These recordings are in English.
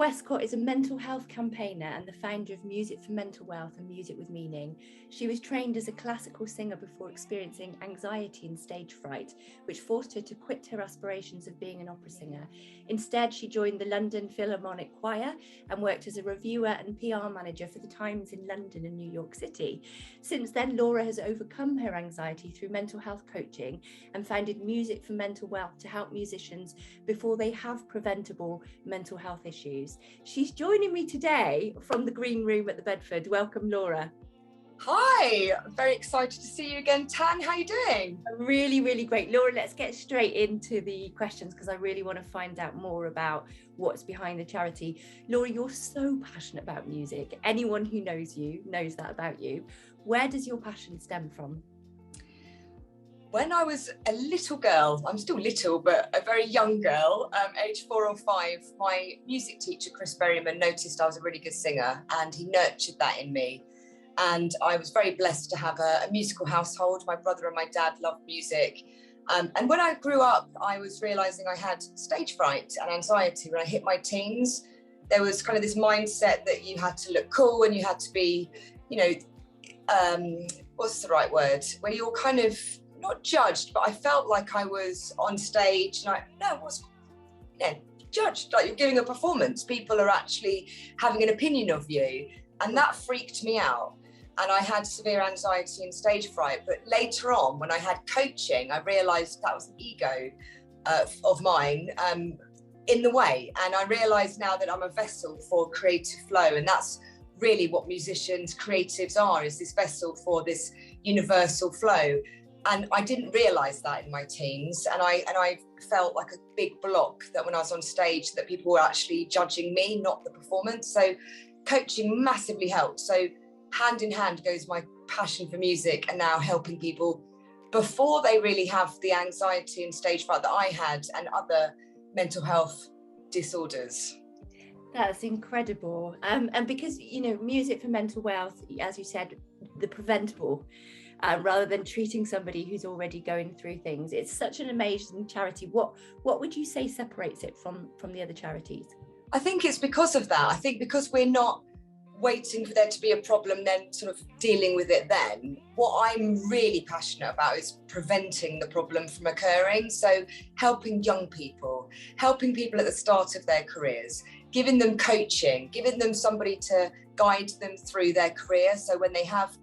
Westcott is a mental health campaigner and the founder of Music for Mental Wealth and Music with Meaning. She was trained as a classical singer before experiencing anxiety and stage fright, which forced her to quit her aspirations of being an opera singer. Instead, she joined the London Philharmonic Choir and worked as a reviewer and PR manager for the Times in London and New York City. Since then, Laura has overcome her anxiety through mental health coaching and founded Music for Mental Wealth to help musicians before they have preventable mental health issues. She's joining me today from the green room at the Bedford. Welcome, Laura. Hi, I'm very excited to see you again, Tan. How are you doing? Really, really great. Laura, let's get straight into the questions because I really want to find out more about what's behind the charity. Laura, you're so passionate about music. Anyone who knows you knows that about you. Where does your passion stem from? When I was a little girl, I'm still little, but a very young girl, age 4 or 5, my music teacher, Chris Berryman, noticed I was a really good singer and he nurtured that in me. And I was very blessed to have a musical household. My brother and my dad loved music. And when I grew up, I was realizing I had stage fright and anxiety. When I hit my teens, there was kind of this mindset that you had to look cool and you had to be, what's the right word? Where you're kind of not judged, but I felt like I was on stage and I was judged, like you're giving a performance. People are actually having an opinion of you. And that freaked me out. And I had severe anxiety and stage fright. But later on, when I had coaching, I realized that was an ego of mine in the way. And I realize now that I'm a vessel for creative flow. And that's really what musicians, creatives are, is this vessel for this universal flow. And I didn't realize that in my teens. And I felt like a big block that when I was on stage that people were actually judging me, not the performance. So coaching massively helped. So hand in hand goes my passion for music and now helping people before they really have the anxiety and stage fright that I had and other mental health disorders. That's incredible. And because, Music for Mental Wealth, as you said, the preventable, rather than treating somebody who's already going through things. It's such an amazing charity. What would you say separates it from the other charities? I think it's because of that. I think because we're not waiting for there to be a problem, then sort of dealing with it then. What I'm really passionate about is preventing the problem from occurring. So helping young people, helping people at the start of their careers, giving them coaching, giving them somebody to guide them through their career. So when they have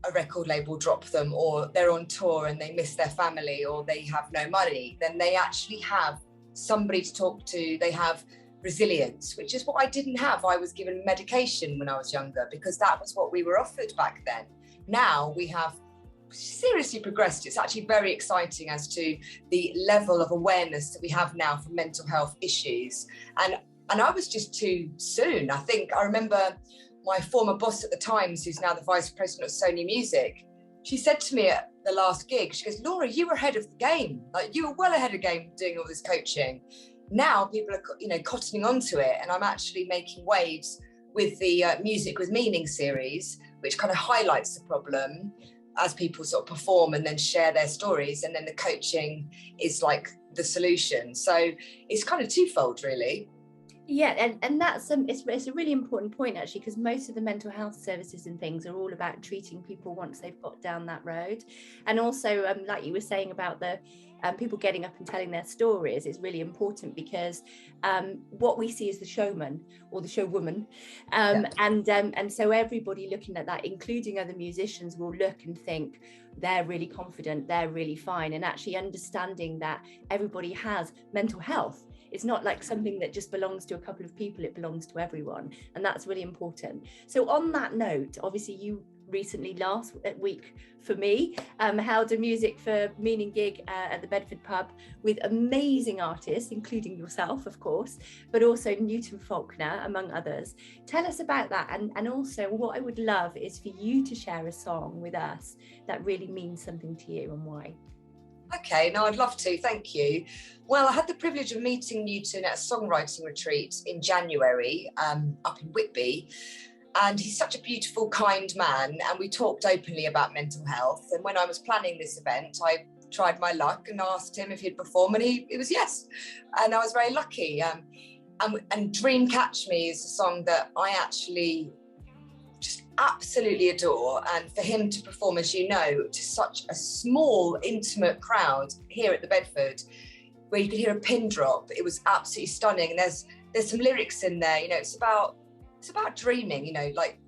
a record label drop them or they're on tour and they miss their family or they have no money, then they actually have somebody to talk to. They have resilience, which is what I didn't have. I was given medication when I was younger because that was what we were offered back then. Now we have seriously progressed. It's actually very exciting as to the level of awareness that we have now for mental health issues. And I was just too soon. I remember my former boss at the Times, who's now the vice president of Sony Music, she said to me at the last gig, she goes, Laura, you were ahead of the game. Like you were well ahead of the game doing all this coaching. Now people are, cottoning onto it. And I'm actually making waves with the Music with Meaning series, which kind of highlights the problem as people sort of perform and then share their stories. And then the coaching is like the solution. So it's kind of twofold, really. Yeah, and that's it's a really important point actually, because most of the mental health services and things are all about treating people once they've got down that road. And also, like you were saying about the people getting up and telling their stories is really important because what we see is the showman or the showwoman, and so everybody looking at that, including other musicians, will look and think they're really confident, they're really fine, and actually understanding that everybody has mental health. It's not like something that just belongs to a couple of people, it belongs to everyone. And that's really important. So on that note, obviously you recently last week for me held a Music for Meaning gig at the Bedford pub with amazing artists, including yourself, of course, but also Newton Faulkner, among others. Tell us about that. And also what I would love is for you to share a song with us that really means something to you and why. Okay, no, I'd love to, thank you. Well, I had the privilege of meeting Newton at a songwriting retreat in January up in Whitby, and he's such a beautiful, kind man, and we talked openly about mental health. And when I was planning this event, I tried my luck and asked him if he'd perform, and it was yes, and I was very lucky. And Dream Catch Me is a song that I actually just absolutely adore. And for him to perform, as you know, to such a small, intimate crowd here at the Bedford, where you could hear a pin drop, it was absolutely stunning. And there's some lyrics in there, you know, it's about dreaming, you know, like,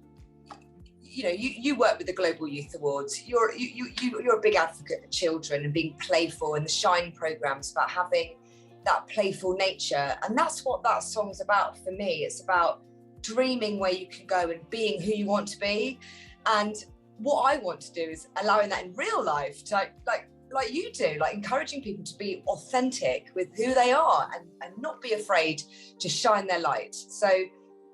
you know, you work with the Global Youth Awards. You're a big advocate for children and being playful, and the Shine program's about having that playful nature. And that's what that song's about for me. It's about dreaming where you can go and being who you want to be. And what I want to do is allowing that in real life, to like you do, like encouraging people to be authentic with who they are and not be afraid to shine their light. So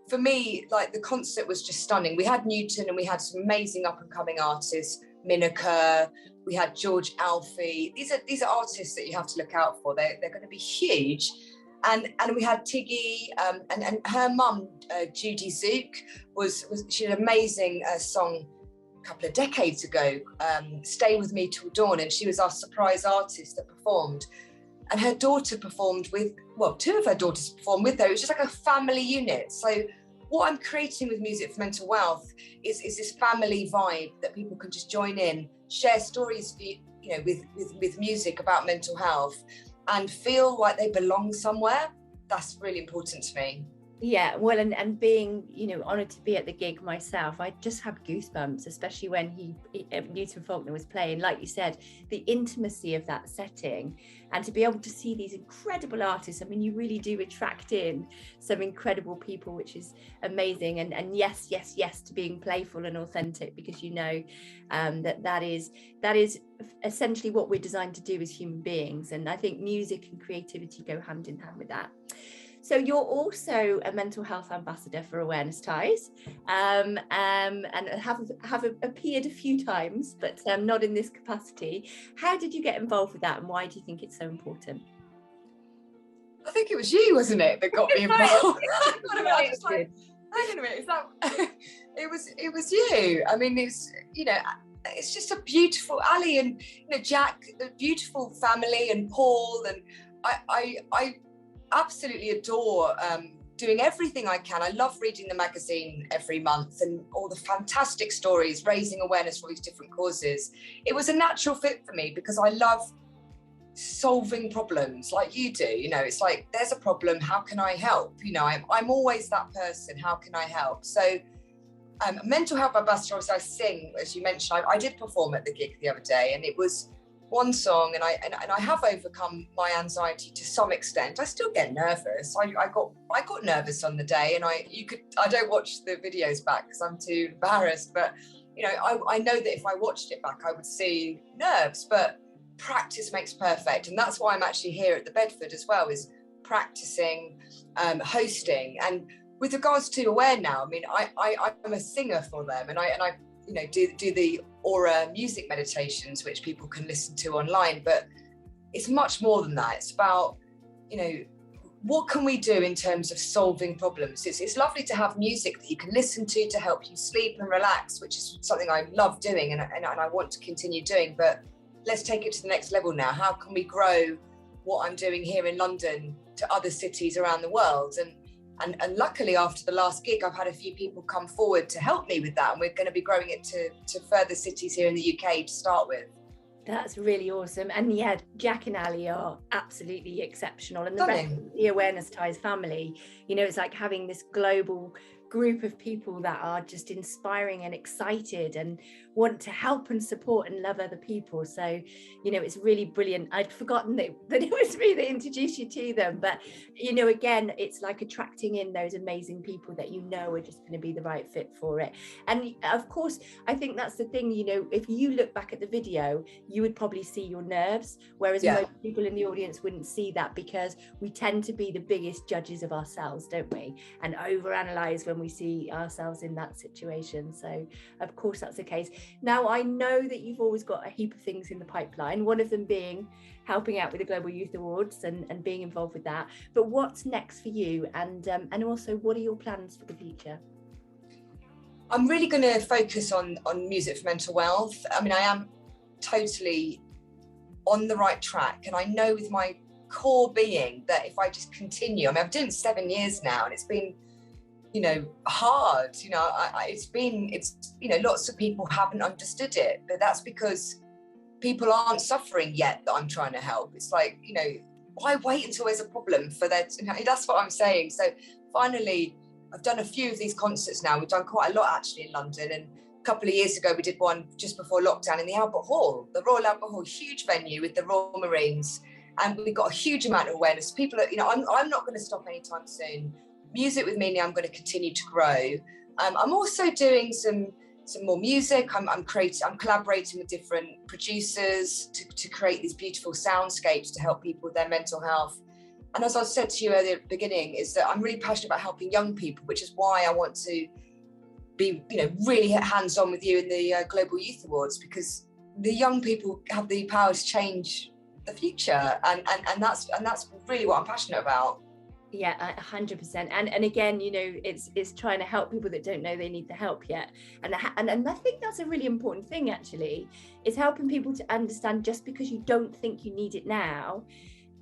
for me, like, the concert was just stunning. We had Newton and we had some amazing up and coming artists, Minna Kerr, we had George Alfie. These are artists that you have to look out for. They're going to be huge. And we had Tiggy and her mum, Judy Zook, she had an amazing song a couple of decades ago, Stay With Me Till Dawn, and she was our surprise artist that performed. And her daughter performed with, well, two of her daughters performed with her. It was just like a family unit. So what I'm creating with Music for Mental Wealth is this family vibe that people can just join in, share stories, you know, with music about mental health, and feel like they belong somewhere. That's really important to me. Yeah, well, and being, you know, honoured to be at the gig myself, I just had goosebumps, especially when Newton Faulkner was playing. Like you said, the intimacy of that setting, and to be able to see these incredible artists. I mean, you really do attract in some incredible people, which is amazing. And yes to being playful and authentic, because you know that is essentially what we're designed to do as human beings. And I think music and creativity go hand in hand with that. So you're also a mental health ambassador for Awareness Ties, and have appeared a few times, but not in this capacity. How did you get involved with that, and why do you think it's so important? I think it was you, wasn't it, that got me involved? I was like, hang on a minute, is that? It was you. I mean, it's, you know, it's just a beautiful, Ali and, you know, Jack, a beautiful family, and Paul, and I absolutely adore doing everything I can. I love reading the magazine every month and all the fantastic stories, raising awareness for all these different causes. It was a natural fit for me because I love solving problems like you do. You know, it's like, there's a problem, how can I help? You know, I'm always that person, how can I help? So mental health ambassador, I sing, as you mentioned. I did perform at the gig the other day, and it was one song, and I have overcome my anxiety to some extent. I still get nervous. I got nervous on the day, and I don't watch the videos back because I'm too embarrassed. But you know, I know that if I watched it back, I would see nerves. But practice makes perfect, and that's why I'm actually here at the Bedford as well, is practicing hosting. And with regards to AwareNow, I mean, I'm a singer for them, and I you know, do the Aura music meditations, which people can listen to online. But it's much more than that. It's about, you know, what can we do in terms of solving problems? It's lovely to have music that you can listen to help you sleep and relax, which is something I love doing and I want to continue doing. But let's take it to the next level now. How can we grow what I'm doing here in London to other cities around the world? And luckily, after the last gig, I've had a few people come forward to help me with that. And we're going to be growing it to further cities here in the UK to start with. That's really awesome. And yeah, Jack and Ali are absolutely exceptional. And the rest of the Awareness Ties family, you know, it's like having this global group of people that are just inspiring and excited and want to help and support and love other people. So, you know, it's really brilliant. I'd forgotten that it was me that introduced you to them. But, you know, again, it's like attracting in those amazing people that you know are just going to be the right fit for it. And of course, I think that's the thing, you know, if you look back at the video, you would probably see your nerves, whereas most people in the audience wouldn't see that, because we tend to be the biggest judges of ourselves, don't we? And overanalyze when we see ourselves in that situation. So of course that's the case. Now, I know that you've always got a heap of things in the pipeline, one of them being helping out with the Global Youth Awards and being involved with that. But what's next for you? And also, what are your plans for the future? I'm really going to focus on music for mental wealth. I mean, I am totally on the right track. And I know with my core being that if I just continue, I mean, I've done it 7 years now, and it's been, you know, hard. You know, it's lots of people haven't understood it, but that's because people aren't suffering yet that I'm trying to help. It's like, you know, why wait until there's a problem for that? That's what I'm saying. So finally, I've done a few of these concerts now. We've done quite a lot actually in London, and a couple of years ago we did one just before lockdown in the Albert Hall, the Royal Albert Hall, huge venue with the Royal Marines, and we got a huge amount of awareness. People are, you know, I'm not going to stop anytime soon. Music with Meaning, I'm going to continue to grow. I'm also doing some more music. I'm collaborating with different producers to create these beautiful soundscapes to help people with their mental health. And as I said to you earlier at the beginning, is that I'm really passionate about helping young people, which is why I want to be, you know, really hands-on with you in the Global Youth Awards, because the young people have the power to change the future, and that's really what I'm passionate about. Yeah, 100%. And again, you know, it's trying to help people that don't know they need the help yet. And I think that's a really important thing, actually, is helping people to understand just because you don't think you need it now,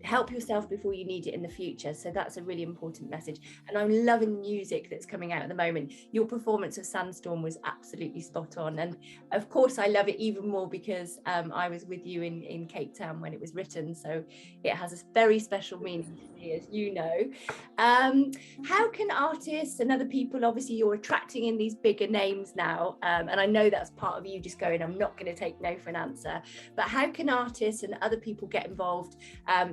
help yourself before you need it in the future. So that's a really important message. And I'm loving music that's coming out at the moment. Your performance of Sandstorm was absolutely spot on, and of course I love it even more because I was with you in Cape Town when it was written, so it has a very special meaning to me, as you know. How can artists and other people, obviously you're attracting in these bigger names now, and I know that's part of you just going, I'm not going to take no for an answer, but how can artists and other people get involved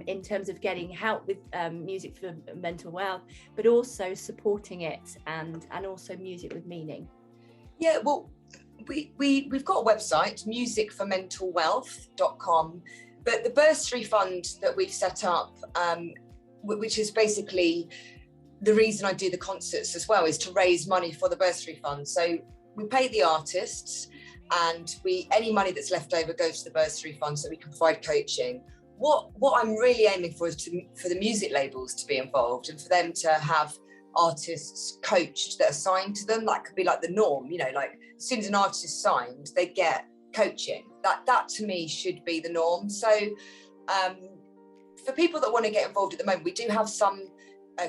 in terms of getting help with music for mental health, but also supporting it and also music with meaning? Yeah, well, we've got a website, musicformentalwealth.com, but the bursary fund that we've set up, which is basically the reason I do the concerts as well, is to raise money for the bursary fund. So we pay the artists, and any money that's left over goes to the bursary fund so we can provide coaching. What I'm really aiming for is for the music labels to be involved and for them to have artists coached that are signed to them. That could be like the norm, you know, like as soon as an artist is signed, they get coaching. That to me should be the norm. So for people that want to get involved at the moment, we do have some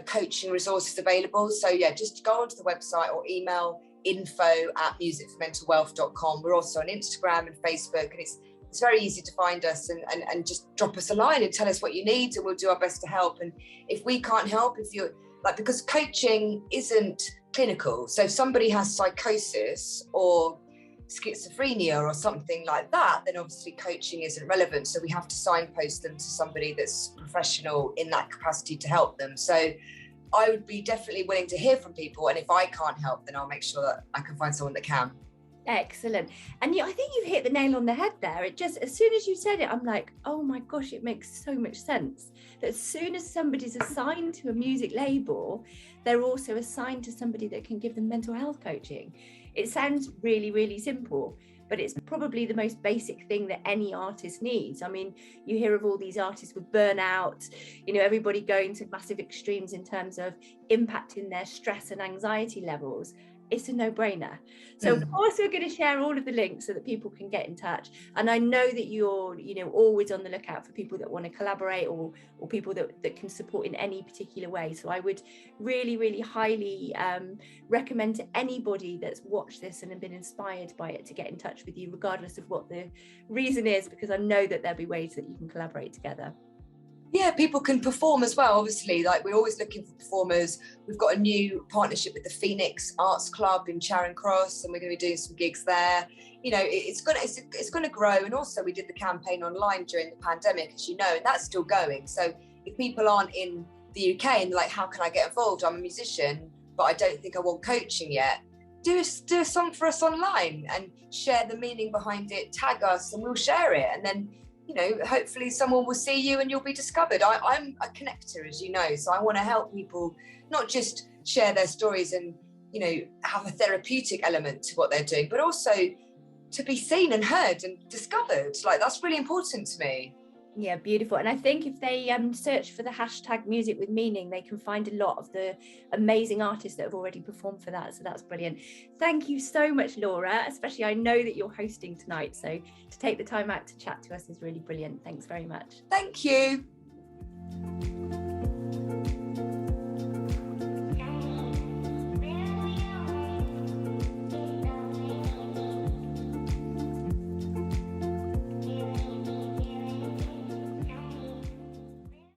coaching resources available. So yeah, just go onto the website or email info@musicformentalwealth.com. We're also on Instagram and Facebook, and it's very easy to find us and just drop us a line and tell us what you need, and we'll do our best to help. And if we can't help, if you're like, because coaching isn't clinical, so if somebody has psychosis or schizophrenia or something like that, then obviously coaching isn't relevant. So we have to signpost them to somebody that's professional in that capacity to help them. So I would be definitely willing to hear from people, and if I can't help, then I'll make sure that I can find someone that can. Excellent. And I think you've hit the nail on the head there. It just, as soon as you said it, I'm like, oh my gosh, it makes so much sense that as soon as somebody's assigned to a music label, they're also assigned to somebody that can give them mental health coaching. It sounds really, really simple, but it's probably the most basic thing that any artist needs. I mean, you hear of all these artists with burnout, you know, everybody going to massive extremes in terms of impacting their stress and anxiety levels. It's a no-brainer. So of course we're going to share all of the links so that people can get in touch. And I know that you're, you know, always on the lookout for people that want to collaborate or people that can support in any particular way. So I would really, really highly recommend to anybody that's watched this and have been inspired by it to get in touch with you, regardless of what the reason is, because I know that there'll be ways that you can collaborate together. Yeah, people can perform as well, obviously. Like, we're always looking for performers. We've got a new partnership with the Phoenix Arts Club in Charing Cross, and we're going to be doing some gigs there. You know, it's going to grow. And also we did the campaign online during the pandemic, as you know, and that's still going. So if people aren't in the UK and they're like, how can I get involved? I'm a musician, but I don't think I want coaching yet. Do a song for us online and share the meaning behind it, tag us, and we'll share it. And then, you know, hopefully someone will see you and you'll be discovered. I'm a connector, as you know, so I want to help people not just share their stories and, you know, have a therapeutic element to what they're doing, but also to be seen and heard and discovered. Like, that's really important to me. Yeah, beautiful. And I think if they search for the hashtag music with meaning, they can find a lot of the amazing artists that have already performed for that. So that's brilliant. Thank you so much, Laura. Especially, I know that you're hosting tonight, so to take the time out to chat to us is really brilliant. Thanks very much. Thank you. you.